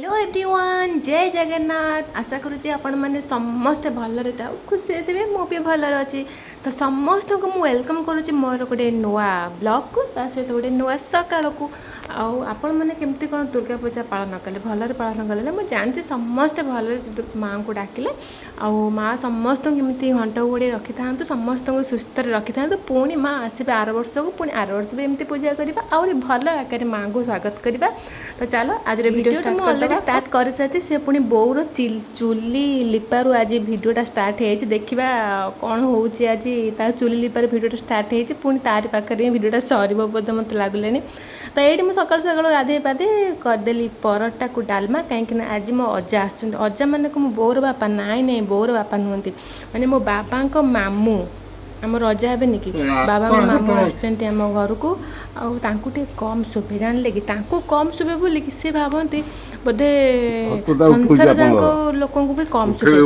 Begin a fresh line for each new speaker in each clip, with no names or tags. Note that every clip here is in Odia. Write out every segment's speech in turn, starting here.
हेलो एवरीवन जय जगन्नाथ आशा करुँचे आपण मैंने समस्ते भलरे था खुशी थे मुझे भलर अच्छी तो समस्त को मुझे वेलकम करुँची मोर गोटे नुआ ब्लॉग को सहित गोटे नुआ सकाल को आपण मैंने केमती कौन दुर्गा पूजा पालन कले भलरे पालन कले ना मुझे जानती समस्ते भलरे माँ को डाकिले आउ माँ समस्त केमती घंट गोड़े रखी था समस्त को सुस्थ रखी था पुणी माँ आसबे आर वर्ष को पुणी आर वर्ष भी एमती पूजा करवा आहरी भल आकार माँ को स्वागत करवा तो चलो आज वीडियो स्टार्ट कर साथी से पुणी बोर चुली लिपारू आज वीडियोटा स्टार्ट है देखा कौन हो आज चुली लिपार वीडियोटा स्टार्ट है पुणी तार पाखे वीडियोटा सर बोधे मत लगुनि तो ये मुझे सकाल सकाल गाधे पाधे करदेली परोटा को डालमा कहीं आज मो अजा आजा मान को मो बोर बापा नाई नहीं बोर बापा नुहति माने मो बापा मामू आम रजा हे निकी बाबा मामू आसछन्ती आम घर को आउे कम शुभे जानले कि कम शुभे बोली कि सी भावती बोधे संसार जाक लोक भी कम शुभे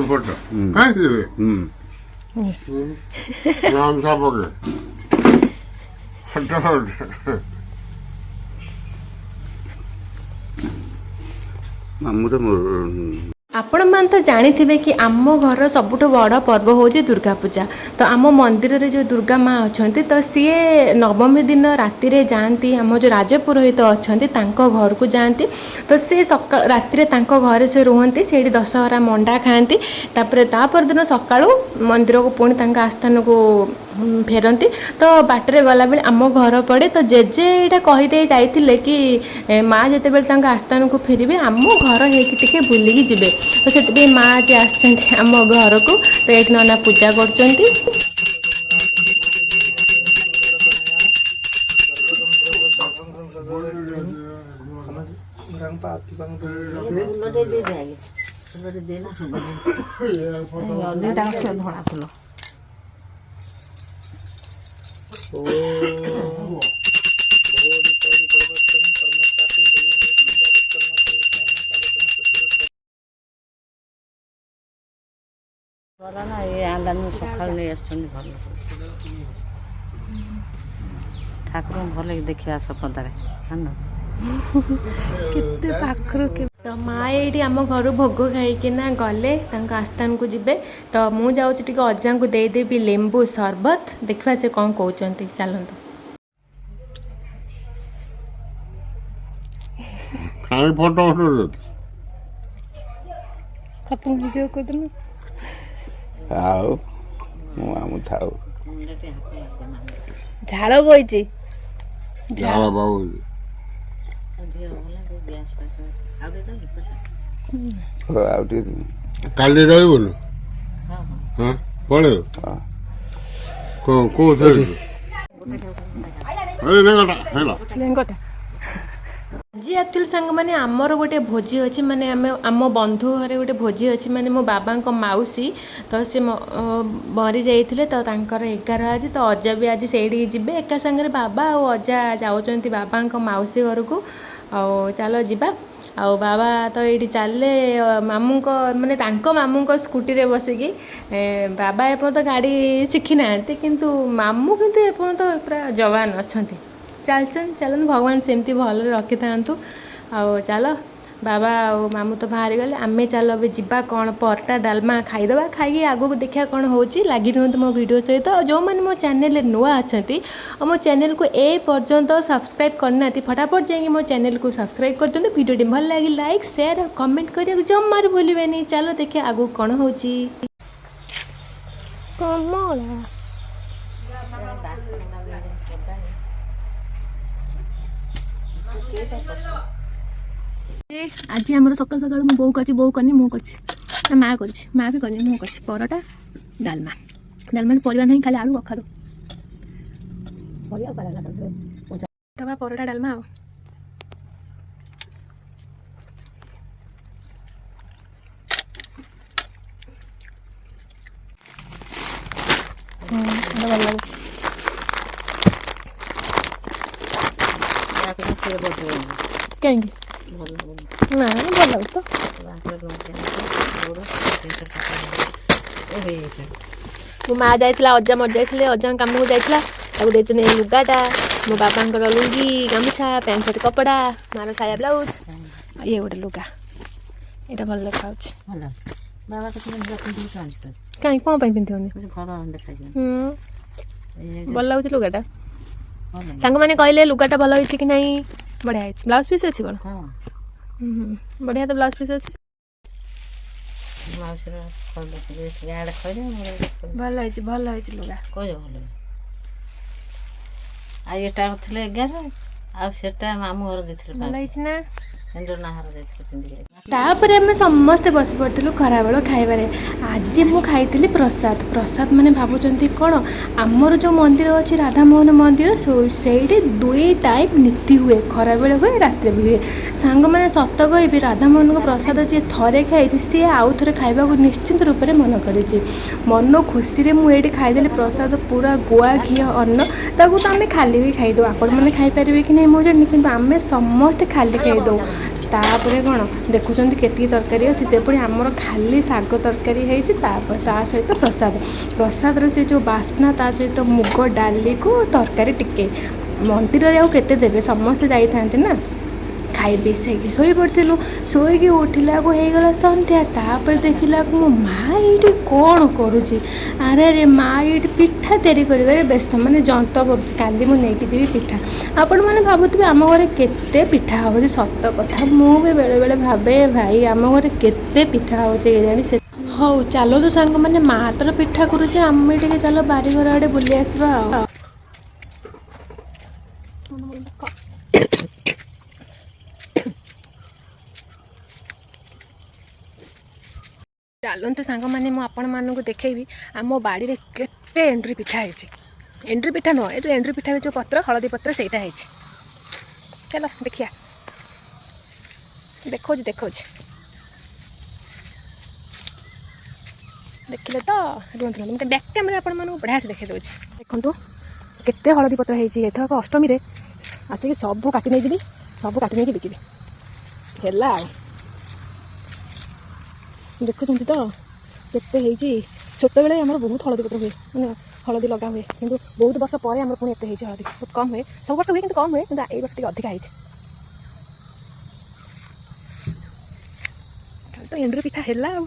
आपण मान तो जानी थे कि आम घर सबुठ बड़ पर्व हूँ दुर्गा पूजा तो आम मंदिर रे जो दुर्गा माँ अच्छा तो सी नवमी दिन राति रे जाती आम जो राजपुरोहित अच्छा घर को जाती तो सी सका राति घरे से रुहति से दशहरा मंडा खाती तापर दिन सका मंदिर को पुणी आस्थान को फेरती तो बाटर गला बेले आम घर पड़े तो जेजे यहाँ कहीदे जाइए कि माँ जिते आस्थान को फेरबे आम घर होके बुलिकी जीवे तो से माँ आज आम घर को तो एक नना पूजा कर
सकाल नहीं ठाकुर भल देखा सपदार
केते पाखरु के तो माँ ये आम घर भोग खाईकिना गले आस्थान को जीवे तो मु जाऊँगी अजा को देदेवी लेंबू शरबत देखा से कौन कहते चलतु झाड़ बोई
काली रही पड़े
आज एक्चुअली सांग मैंने आमर गोटे भोजी अच्छी माने आम बंधु घरे गोटे भोजी अच्छी माने मो बाबा मौसी तो सी मरी जाइए तो 11 आज तो अजा भी आज से जीवे एका सांगे बाबा और अजा जाऊँच बाबा मौसी घर को चलो जीवा आउ बाबा तो ये चले मामू माने मामू स्कूटी रे बसिकी बाबा एपर्यंत गाड़ी शिखी ना किंतु मामू किंतु एपर्यंत पूरा जवान अच्छा चलन भगवान सेमती भल रखी था चलो बाबा और मामू तो बाहरी गले आमे चलो भी जीवा कौन परोटा डालमा खाईदे खाई आगो को देखा कौन हो लगी रुहतु मो वीडियो सहित जो मैंने मो चैनल नुआ अच्छा और मो चैनल को ए पर्यंत सब्सक्राइब करना फटाफट जाएंगे मो चैनल को सब्सक्राइब कर दिखाँ वीडियो भल लगे लाइक शेयर और कमेंट करिया जमार भूलें चलो देखिए आगो कौन हो आज आम सकाल सकाल मो बो कर बो करनी मु कर माँ भी करनी मु कर परोटा डालमा परिवार नहीं खाली आलू कखारू परोटा डालमा कहीं ना भल लगे तो मो माँ जाइला अजा मर जाते अजा कम को जाइला लुगाटा मो बाबा लुंगी गामुछा पैंट शर्ट कपड़ा मार साया ब्लाउज ये गोटे लुगा ଏଇଟା ଭଲ ଦେଖାଯାଉଛି।
ଭଲ ବାବା କେତେ ପିନ୍ଧିକି ଆଣିଛୁ ତ
କାଇଁ କ'ଣ ପାଇଁ ପିନ୍ଧିବନି?
ଭଲ ଦେଖାଯିବ।
ଭଲ ଲାଗୁଛି ଲୁଗାଟା।
ଭଲ
ସାଙ୍ଗମାନେ କହିଲେ ଲୁଗାଟା ଭଲ ହେଇଛି କି ନାହିଁ। ବଢ଼ିଆ ହେଇଛି। ବ୍ଲାଉଜ୍ ପିସ୍ ଅଛି କ'ଣ?
ହଁ
ବଢ଼ିଆ ତ ବ୍ଲାଉଜ୍ ପିସ୍ ଅଛି।
ମାଉସୀର ଇଆଡ଼େ ଖଇଲେ
ଭଲ ହେଇଛି ଲୁଗା।
କହିବ ଭଲ। ଆଉ ଏଟା ଥିଲେ 11 ଆଉ ସେଟା ମାମୁଁ ଘର ଦେଇଥିଲେ
ଭଲ ହେଇଛି ନା?
ଘର ଦେଇଥିଲେ ପିନ୍ଧିକି।
ତାପରେ ଆମେ ସମସ୍ତେ ବସି ପଡ଼ିଥିଲୁ ଖରାବେଳ ଖାଇବାରେ। ଆଜି ମୁଁ ଖାଇଥିଲି ପ୍ରସାଦ ମାନେ ଭାବୁଛନ୍ତି କ'ଣ, ଆମର ଯେଉଁ ମନ୍ଦିର ଅଛି ରାଧାମୋହନ ମନ୍ଦିର, ସେଇଠି 2 ଟାଇମ୍ ନୀତି ହୁଏ, ଖରାବେଳେ ହୁଏ, ରାତିରେ ବି ହୁଏ। ସାଙ୍ଗମାନେ ସତ କହିବି, ରାଧାମୋହନଙ୍କ ପ୍ରସାଦ ଯିଏ ଥରେ ଖାଇଛି ସିଏ ଆଉ ଥରେ ଖାଇବାକୁ ନିଶ୍ଚିନ୍ତ ରୂପରେ ମନ କରିଛି। ମନ ଖୁସିରେ ମୁଁ ଏଇଠି ଖାଇଦେଲି ପ୍ରସାଦ, ପୁରା ଗୁଆ ଘିଅ ଅନ୍ନ। ତାକୁ ତ ଆମେ ଖାଲି ବି ଖାଇଦେଉ। ଆପଣମାନେ ଖାଇପାରିବେ କି ନାହିଁ ମୁଁ ଜାଣିନି, କିନ୍ତୁ ଆମେ ସମସ୍ତେ ଖାଲି ଖାଇଦେଉ। ତାପରେ କ'ଣ ଦେଖୁଛନ୍ତି କେତିକି ତରକାରୀ ଅଛି। ସେ ପୁଣି ଆମର ଖାଲି ଶାଗ ତରକାରୀ ହେଇଛି, ତାପରେ ତା ସହିତ ପ୍ରସାଦର ସେ ଯେଉଁ ବାସ୍ନା, ତା ସହିତ ମୁଗ ଡାଲିକୁ ତରକାରୀ ଟିକେ। ମନ୍ଦିରରେ ଆଉ କେତେ ଦେବେ, ସମସ୍ତେ ଯାଇଥାନ୍ତି ନା। ଖାଇ ପିଇ ସାରିକି ଶୋଇପଡ଼ିଥିଲୁ। ଶୋଇକି ଉଠିଲାକୁ ହେଇଗଲା ସନ୍ଧ୍ୟା। ତାପରେ ଦେଖିଲାକୁ ମୋ ମା' ଏଇଠି କ'ଣ କରୁଛି। ଆରେ ମା' ଏଇଠି ପିଠା ତିଆରି କରିବାରେ ବ୍ୟସ୍ତ, ମାନେ ଯନ୍ତ କରୁଛି। କାଲି ମୁଁ ନେଇକି ଯିବି ପିଠା। ଆପଣମାନେ ଭାବୁଥିବେ ଆମ ଘରେ କେତେ ପିଠା ହେଉଛି। ସତ କଥା, ମୁଁ ବି ବେଳେବେଳେ ଭାବେ ଭାଇ ଆମ ଘରେ କେତେ ପିଠା ହେଉଛି କେଜାଣି। ହଉ ଚାଲନ୍ତୁ ସାଙ୍ଗମାନେ, ମା' ତର ପିଠା କରୁଛି, ଆମେ ଟିକେ ଚାଲ ବାରିଘର ଆଡ଼େ ବୁଲି ଆସିବା ଆଉ। ଚାଲନ୍ତୁ ସାଙ୍ଗମାନେ, ମୁଁ ଆପଣମାନଙ୍କୁ ଦେଖେଇବି ଆମ ବାଡ଼ିରେ କେତେ ଏଣ୍ଡୁରି ପିଠା ହେଇଛି। ଏଣ୍ଡୁରି ପିଠା ନୁହଁ, ଏ ଯେଉଁ ଏଣ୍ଡୁରି ପିଠା ଯେଉଁ ପତ୍ର, ହଳଦୀ ପତ୍ର, ସେଇଟା ହେଇଛି। ଚାଲ ଦେଖିବା। ଦେଖଉଛି ଦେଖିଲେ ତ? ରୁହନ୍ତୁ ମୁଁ ବ୍ୟାକ୍ କ୍ୟାମେରା ଆପଣମାନଙ୍କୁ ବଢ଼ିଆ ସେ ଦେଖେଇ ଦେଉଛି। ଦେଖନ୍ତୁ କେତେ ହଳଦୀ ପତ୍ର ହେଇଛି। ଏଥରକ ଅଷ୍ଟମୀରେ ଆସିକି ସବୁ କାଟି ନେଇଯିବି, ସବୁ କାଟି ନେଇକି ବିକିବି। ହେଲା ଆଉ, ଦେଖୁଛନ୍ତି ତ କେତେ ହେଇଛି। ଛୋଟବେଳେ ଆମର ବହୁତ ହଳଦୀ ପତ୍ର ହୁଏ, ମାନେ ହଳଦୀ ଲଗା ହୁଏ, କିନ୍ତୁ ବହୁତ ବର୍ଷ ପରେ ଆମର ପୁଣି ଏତେ ହେଇଛି। ହଳଦୀ ବହୁତ କମ୍ ହୁଏ, ସବୁ ବର୍ଷ ହୁଏ କିନ୍ତୁ କମ୍ ହୁଏ, କିନ୍ତୁ ଏଇ ବର୍ଷ ଟିକେ ଅଧିକା ହେଇଛି। ତ ଏଣ୍ଡୁରି ପିଠା ହେଲା ଆଉ।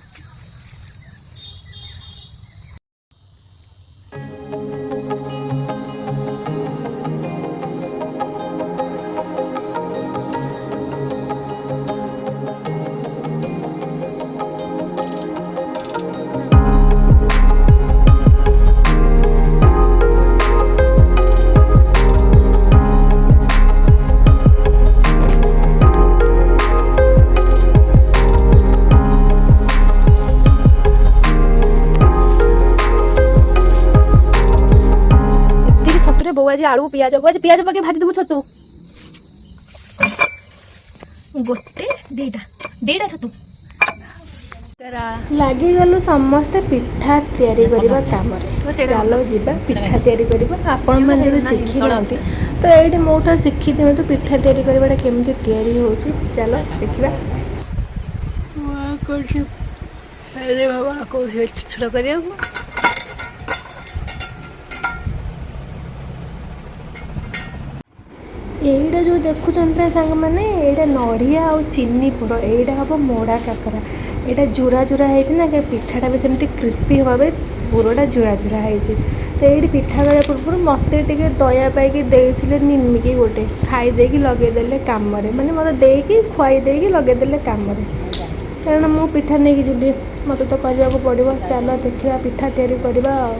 ବୋଉ ଆଜି ଆଳୁ ପିଆଜ ପକେଇ ଭାଜି ଦେବୁ ଛତୁ। ଗୋଟେ ଦିଟା ଛତୁ ଲାଗିଗଲୁ ସମସ୍ତେ ପିଠା ତିଆରି କରିବା କାମରେ। ଚାଲ ଯିବା ପିଠା ତିଆରି କରିବା। ଆପଣମାନେ ଯଦି ଶିଖିନାହାନ୍ତି ତ ଏଇଠି ମୋ ଠାରୁ ଶିଖି ଦିଅନ୍ତୁ ପିଠା ତିଆରି କରିବାଟା କେମିତି ତିଆରି ହେଉଛି। ଚାଲ ଶିଖିବା। ଛୋଟ କରିବାକୁ ଏଇଟା ଯେଉଁ ଦେଖୁଛନ୍ତି ନା ସାଙ୍ଗମାନେ, ଏଇଟା ନଡ଼ିଆ ଆଉ ଚିନି ପୁର, ଏଇଟା ହେବ ମୋଡ଼ା କାକରା। ଏଇଟା ଝୁରା ହେଇଛି ନା, ପିଠାଟା ବି ସେମିତି କ୍ରିସ୍ପି ହେବା ପାଇଁ ପୁରଟା ଝୁରା ହେଇଛି। ତ ଏଇଠି ପିଠା କରିବା ପୂର୍ବରୁ ମୋତେ ଟିକେ ଦୟା ପାଇକି ଦେଇଥିଲେ ନିମିକି ଗୋଟେ, ଖାଇ ଦେଇକି ଲଗେଇଦେଲେ କାମରେ, ମାନେ ମୋତେ ଦେଇକି ଖୁଆଇ ଦେଇକି ଲଗେଇଦେଲେ କାମରେ। କାରଣ ମୁଁ ପିଠା ନେଇକି ଯିବି, ମୋତେ ତ କରିବାକୁ ପଡ଼ିବ। ଚାଲ ଦେଖିବା ପିଠା ତିଆରି କରିବା ଆଉ।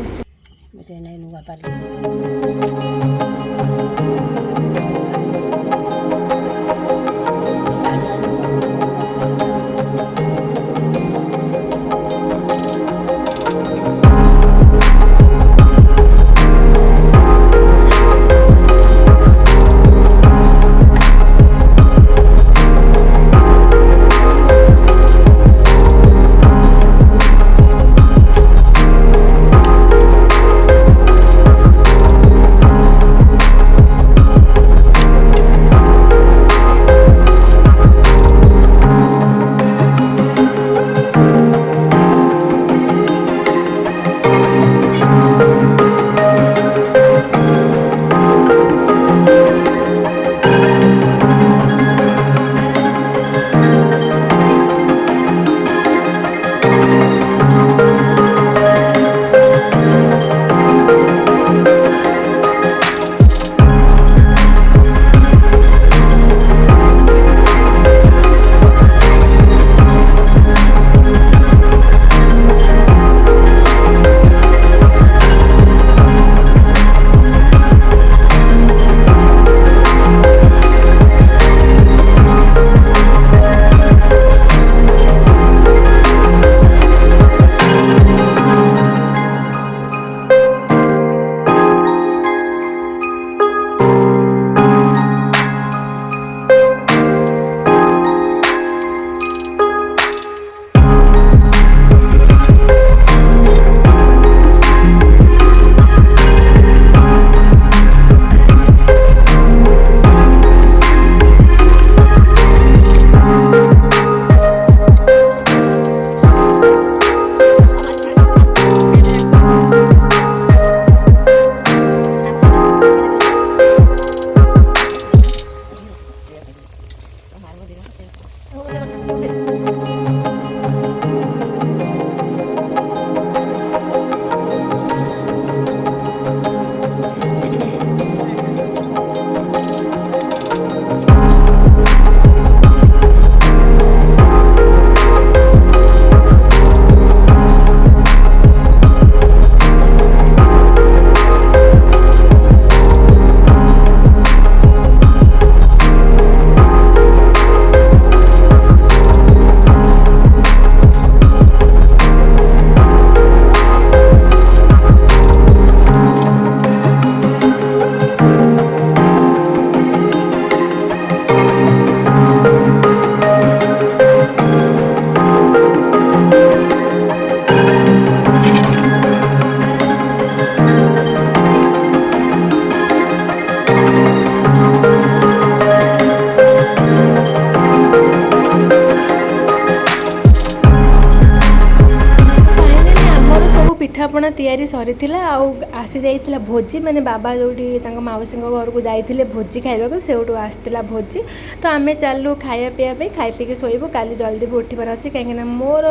ପିଠାପଣା ତିଆରି ସରିଥିଲା ଆଉ ଆସି ଯାଇଥିଲା ଭୋଜି ମାନେ ବାବା ଯେଉଁଠି ତାଙ୍କ ମାଉସୀଙ୍କ ଘରକୁ ଯାଇଥିଲେ ଭୋଜି ଖାଇବାକୁ ସେଇଠୁ ଆସିଥିଲା ଭୋଜି। ତ ଆମେ ଚାଲୁ ଖାଇବା ପିଇବା ପାଇଁ ଖାଇ ପିଇକି ଶୋଇବୁ କାଲି ଜଲ୍ଦି ବି ଉଠିବାର ଅଛି କାହିଁକିନା ମୋର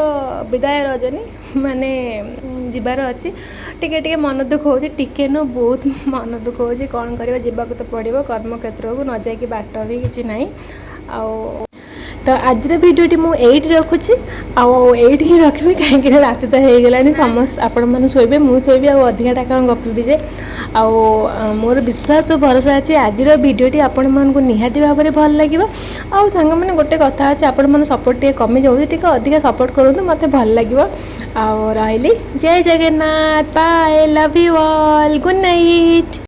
ବିଦାୟ ରଜନୀ ମାନେ ଯିବାର ଅଛି। ଟିକେ ଟିକେ ମନ ଦୁଃଖ ହେଉଛି ଟିକେ ନୁହଁ ବହୁତ ମନ ଦୁଃଖ ହେଉଛି କ'ଣ କରିବା ଯିବାକୁ ତ ପଡ଼ିବ କର୍ମକ୍ଷେତ୍ରକୁ ନ ଯାଇକି ବାଟ ବି କିଛି ନାହିଁ। ଆଉ ତ ଆଜିର ଭିଡ଼ିଓଟି ମୁଁ ଏଇଠି ରଖୁଛି ଆଉ ଏଇଠି ହିଁ ରଖିବି କାହିଁକିନା ରାତି ତ ହେଇଗଲାଣି ସମସ୍ତେ ଆପଣମାନେ ଶୋଇବେ ମୁଁ ଶୋଇବି ଆଉ ଅଧିକାଟା କ'ଣ ଗପିବି ଯେ ଆଉ ମୋର ବିଶ୍ୱାସ ଓ ଭରସା ଅଛି ଆଜିର ଭିଡ଼ିଓଟି ଆପଣମାନଙ୍କୁ ନିହାତି ଭାବରେ ଭଲ ଲାଗିବ। ଆଉ ସାଙ୍ଗମାନେ ଗୋଟେ କଥା ଅଛି ଆପଣମାନେ ସପୋର୍ଟ ଟିକେ କମିଯାଉଛି ଟିକେ ଅଧିକା ସପୋର୍ଟ କରନ୍ତୁ ମୋତେ ଭଲ ଲାଗିବ। ଆଉ ରହିଲି ଜୟ Jagannath bye love you all good night.